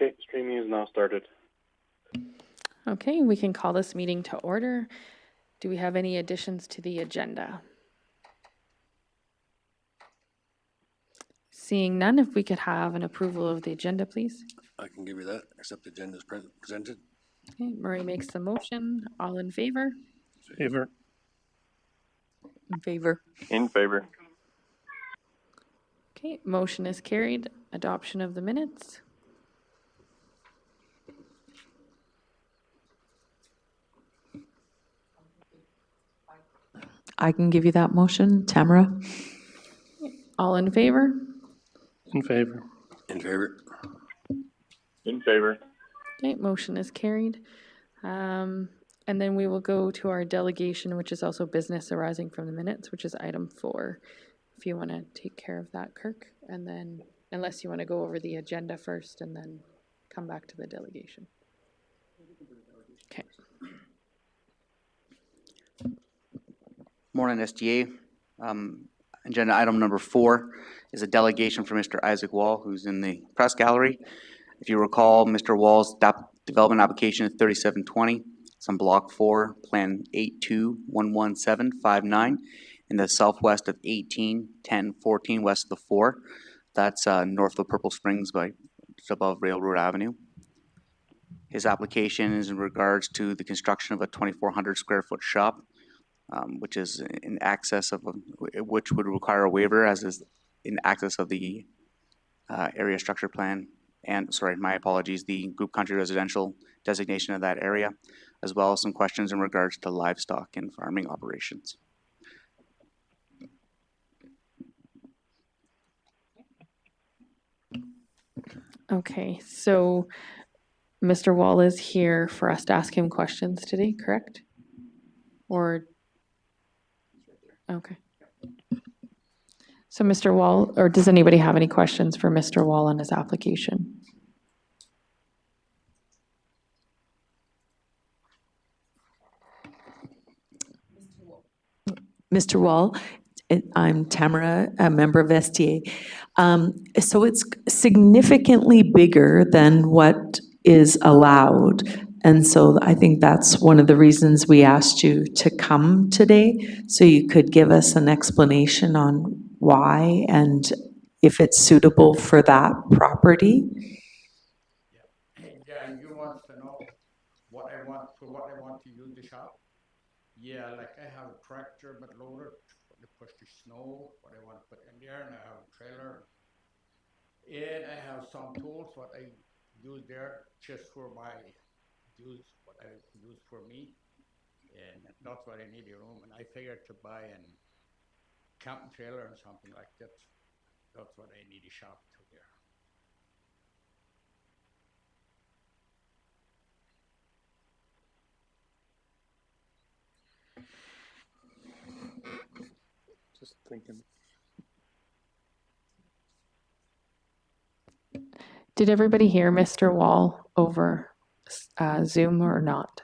Okay, streaming is now started. Okay, we can call this meeting to order. Do we have any additions to the agenda? Seeing none, if we could have an approval of the agenda, please. I can give you that, except the agenda is presented. Okay, Murray makes the motion. All in favor? Favor. In favor. In favor. Okay, motion is carried. Adoption of the minutes. I can give you that motion, Tamara. All in favor? In favor. In favor. In favor. Okay, motion is carried. And then we will go to our delegation, which is also business arising from the minutes, which is item 4. If you want to take care of that, Kirk, and then, unless you want to go over the agenda first and then come back to the delegation. Okay. Morning, SDA. Agenda item number 4 is a delegation for Mr. Isaac Wall, who's in the press gallery. If you recall, Mr. Wall's development application is 3720. It's on Block 4, Plan 8211759 in the southwest of 181014 west of the 4. That's north of Purple Springs by just above Railroad Avenue. His application is in regards to the construction of a 2,400 square foot shop, which is in excess of, which would require a waiver as is in excess of the area structure plan. And sorry, my apologies, the group country residential designation of that area, as well as some questions in regards to livestock and farming operations. Okay, so Mr. Wall is here for us to ask him questions today, correct? Or, okay. So Mr. Wall, or does anybody have any questions for Mr. Wall on his application? Mr. Wall, I'm Tamara, a member of SDA. So it's significantly bigger than what is allowed. And so I think that's one of the reasons we asked you to come today, so you could give us an explanation on why and if it's suitable for that property. Yeah, and you want to know what I want to use the shop. Yeah, like I have a tractor but loader to push the snow, what I want to put in there, and I have a trailer. And I have some tools what I use there just for my use, what I use for me. And that's what I need a room. And I figured to buy a camping trailer and something like that. That's what I need a shop to there. Just thinking. Did everybody hear Mr. Wall over Zoom or not?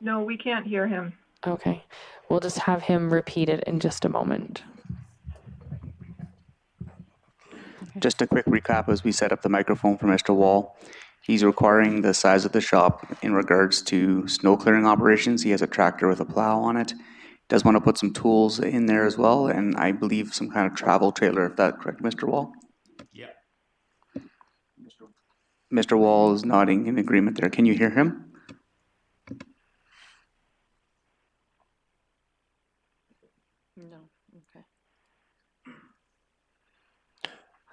No, we can't hear him. Okay, we'll just have him repeat it in just a moment. Just a quick recap as we set up the microphone for Mr. Wall. He's requiring the size of the shop in regards to snow clearing operations. He has a tractor with a plow on it. Does want to put some tools in there as well, and I believe some kind of travel trailer, if that's correct, Mr. Wall? Yeah. Mr. Wall is nodding in agreement there. Can you hear him? No, okay.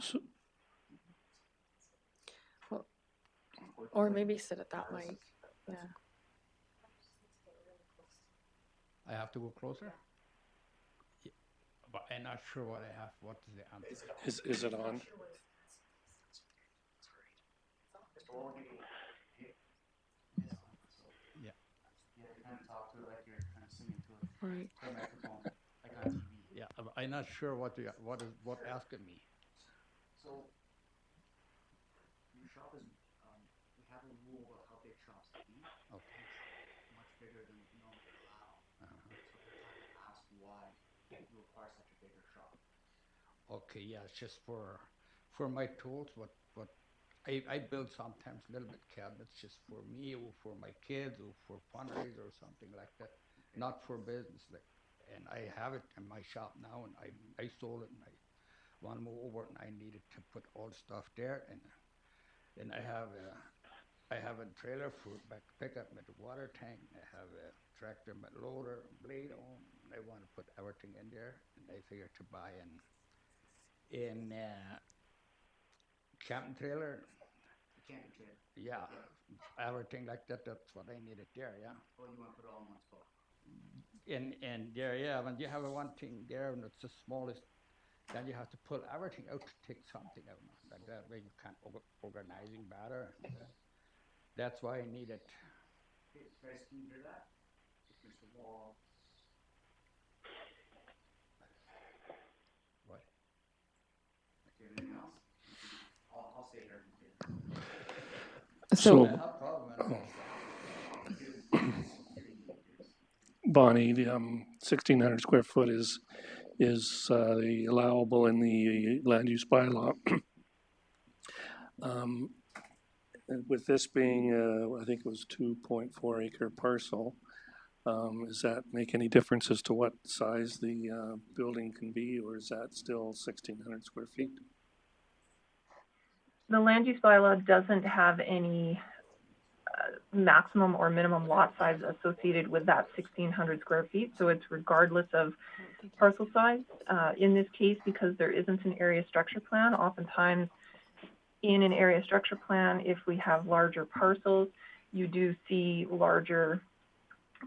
So, Well, or maybe sit at that mic, yeah. I have to go closer? Yeah, but I'm not sure what I have. What is the answer? is it on? Yeah. Right. Yeah, I'm not sure what asking me. So, your shop is, we have a rule about how big shops can be. Okay. Much bigger than we normally allow. So we're trying to ask why you require such a bigger shop. Okay, yeah, it's just for for my tools, what I build sometimes little bit cabinets just for me or for my kids or for fundraiser or something like that, not for business. Like, and I have it in my shop now, and I sold it, and I want to move over, and I needed to put all the stuff there, and then I have a trailer for back pickup with the water tank. I have a tractor with loader, blade on. I want to put everything in there, and I figured to buy in camping trailer. Camping trailer. Yeah, everything like that. That's what I needed there. Yeah. Oh, you want to put it all in one spot? And there, yeah. When you have one thing there, and it's the smallest, then you have to pull everything out to take something out. Like that way, you can't organizing better. That's why I need it. Okay, guys, can you hear that? Mr. Wall. What? Okay, anything else? I'll stay here. So, No problem. Bonnie, the 1,600 square foot is the allowable in the land use bylaw. And with this being, I think it was 2.4 acre parcel, does that make any difference as to what size the building can be, or is that still 1,600 square feet? The land use bylaw doesn't have any maximum or minimum lot size associated with that 1,600 square feet. So it's regardless of parcel size. In this case, because there isn't an area structure plan, oftentimes in an area structure plan, if we have larger parcels, you do see larger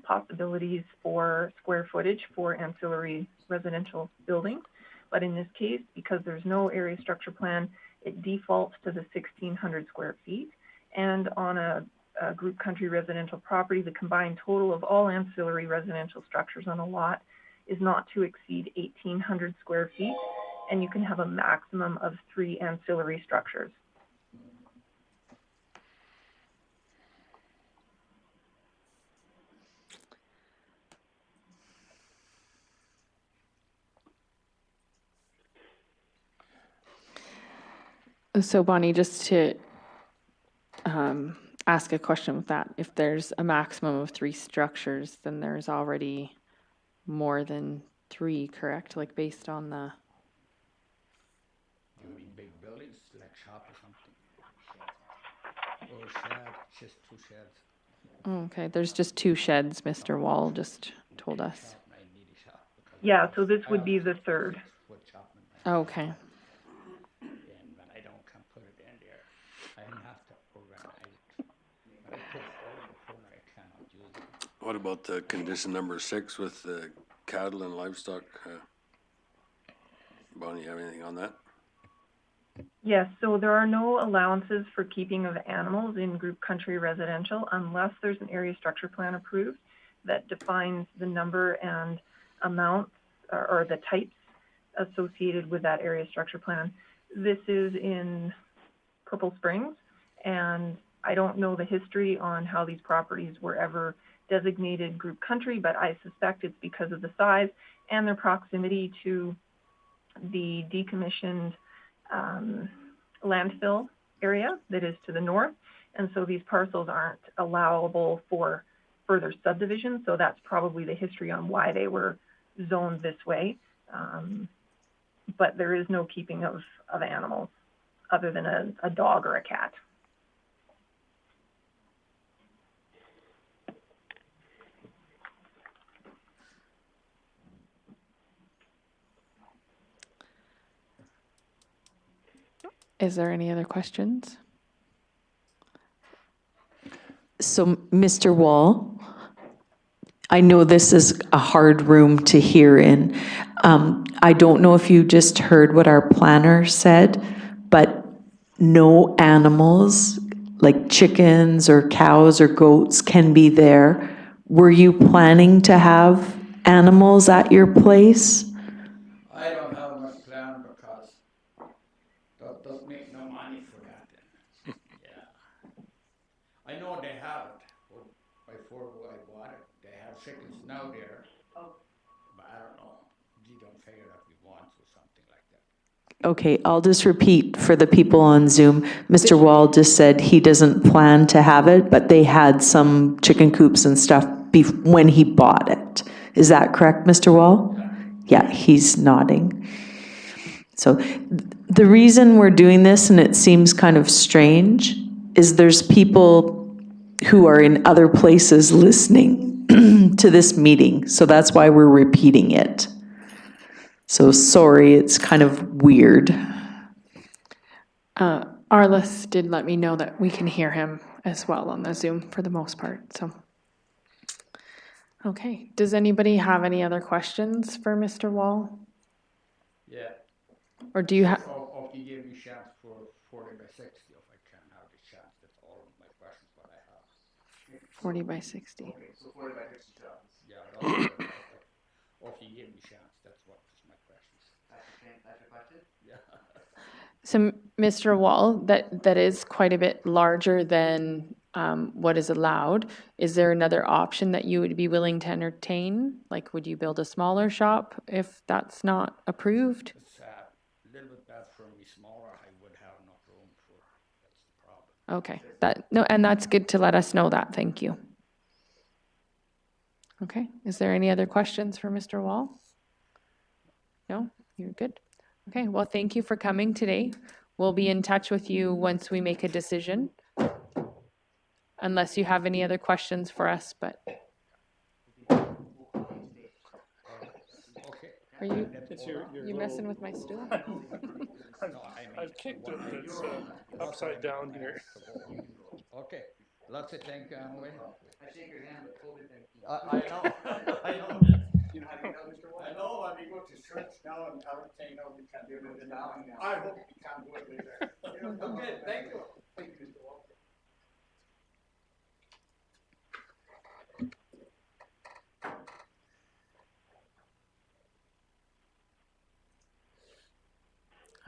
possibilities for square footage for ancillary residential buildings. But in this case, because there's no area structure plan, it defaults to the 1,600 square feet. And on a group country residential property, the combined total of all ancillary residential structures on a lot is not to exceed 1,800 square feet, and you can have a maximum of 3 ancillary structures. so Bonnie, just to ask a question with that, if there's a maximum of 3 structures, then there's already more than 3, correct? Like based on the... You mean big buildings like shop or something? Or shed, just 2 sheds. Oh, okay, there's just 2 sheds, Mr. Wall just told us. Shop, I need a shop because Yeah, so this would be the third. wood shop in my house. Okay. And when I don't can put it in there, I have to organize it. But I put it all in the corner, I cannot use it. What about condition number 6 with the cattle and livestock? Bonnie, you have anything on that? Yes, so there are no allowances for keeping of animals in group country residential unless there's an area structure plan approved that defines the number and amounts or the types associated with that area structure plan. This is in Purple Springs, and I don't know the history on how these properties were ever designated group country, but I suspect it's because of the size and their proximity to the decommissioned landfill area that is to the north. And so these parcels aren't allowable for further subdivision. So that's probably the history on why they were zoned this way. But there is no keeping of animals other than a dog or a cat. Is there any other questions? So, Mr. Wall, I know this is a hard room to hear in. I don't know if you just heard what our planner said, but no animals like chickens or cows or goats can be there. Were you planning to have animals at your place? I don't have much plan because don't make no money for that. Yeah. I know they have it. Before I bought it, they have chickens now there. But I don't know. You don't figure that we want or something like that. Okay, I'll just repeat for the people on Zoom. Mr. Wall just said he doesn't plan to have it, but they had some chicken coops and stuff when he bought it. Is that correct, Mr. Wall? Yeah, he's nodding. So the reason we're doing this, and it seems kind of strange, is there's people who are in other places listening to this meeting. So that's why we're repeating it. So sorry, it's kind of weird. Arliss did let me know that we can hear him as well on the Zoom for the most part, so. Okay, does anybody have any other questions for Mr. Wall? Yeah. Or do you have, If you give me a chance for 40 by 60, if I can have the chance, that's all of my questions what I have. 40 by 60? Okay, so 40 by 60 jobs. Yeah, that's what I have. Or if you give me a chance, that's what is my questions. That's your question? Yeah. So, Mr. Wall, that is quite a bit larger than what is allowed. Is there another option that you would be willing to entertain? Like, would you build a smaller shop if that's not approved? It's a little bit bad for me, smaller, I would have enough room for, that's the problem. Okay, no, and that's good to let us know that, thank you. Okay, is there any other questions for Mr. Wall? No, you're good. Okay, well, thank you for coming today. We'll be in touch with you once we make a decision. Unless you have any other questions for us, but Okay. are you You're messing with my stool? I've kicked it, it's upside down here. Okay, let's say thank you, Emily. I shake your hand, but totally thank you. I know, I know. You know how to get Mr. Wall? I know, when we go to church now and everything, you know, we can do it now. I hope we can do it later. Okay, thank you. Thank you, Mr. Wall.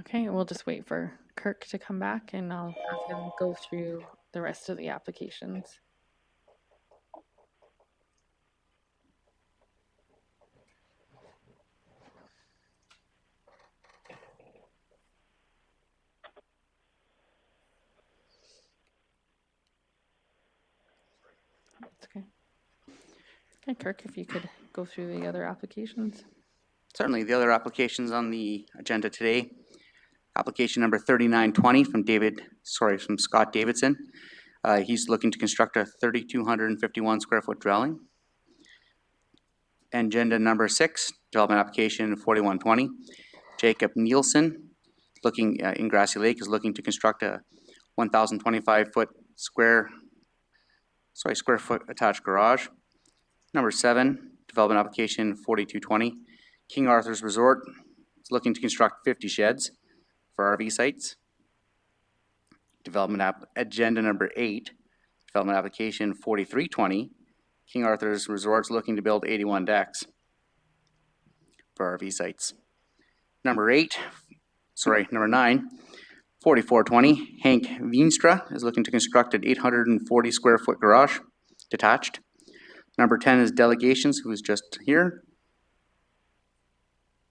Okay, we'll just wait for Kirk to come back and I'll have him go through the rest of the applications. That's okay. Okay, Kirk, if you could go through the other applications. Certainly, the other applications on the agenda today. Application number 3920 from Scott Davidson. He's looking to construct a 3,251 square foot dwelling. Agenda number 6, development application 4120. Jacob Nielsen, looking in Grassy Lake, is looking to construct a 1,025 square foot attached garage. Number 7, development application 4220. King Arthur's Resort is looking to construct 50 sheds for RV sites. Agenda number 8, development application 4320. King Arthur's Resort is looking to build 81 decks for RV sites. Number 9, 4420. Hank Veenstra is looking to construct an 840 square foot garage, detached. Number 10 is Delegations, who is just here.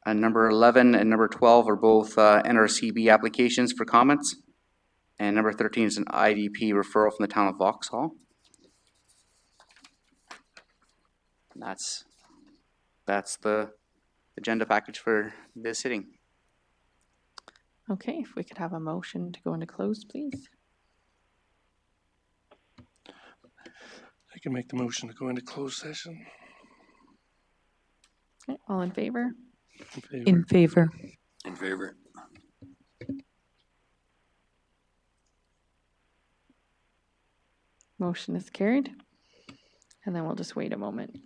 And number 11 and number 12 are both NRCB applications for comments. And number 13 is an IDP referral from the town of Vauxhall. And that's the agenda package for this sitting. Okay, if we could have a motion to go into close, please. I can make the motion to go into closed session. Okay, all in favor? In favor. In favor. Motion is carried. And then we'll just wait a moment.